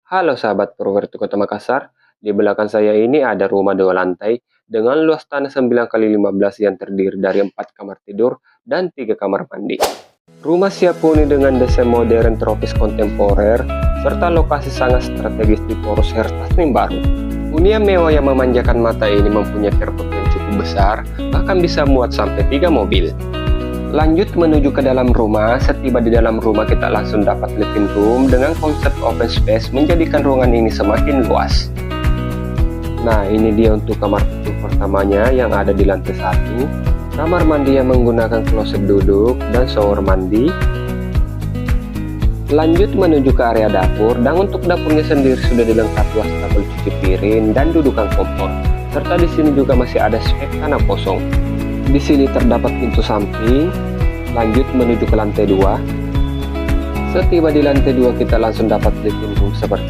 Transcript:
Halo sahabat Properti Kota Makassar, di belakang saya ini ada rumah 2 lantai dengan luas tanah 9 kali 15 yang terdiri dari 4 kamar tidur dan 3 kamar mandi. Rumah siap huni dengan desain modern tropis kontemporer serta lokasi sangat strategis di poros Tasnim baru. Hunian mewah yang memanjakan mata ini mempunyai carport yang cukup besar, bahkan bisa muat sampai 3 mobil. Lanjut menuju ke dalam rumah. Setiba di dalam rumah kita langsung dapat living room dengan konsep open space menjadikan ruangan ini semakin luas. Nah, ini dia untuk kamar kecil pertamanya yang ada di lantai 1. Kamar mandi yang menggunakan kloset duduk dan shower mandi. Lanjut menuju ke area dapur, dan untuk dapurnya sendiri sudah dilengkapi wastafel cuci piring dan dudukan kompor. Serta di sini juga masih ada spek tanah kosong. Di sini terdapat pintu samping. Lanjut menuju ke lantai 2. Setiba di lantai 2 kita langsung dapat living room seperti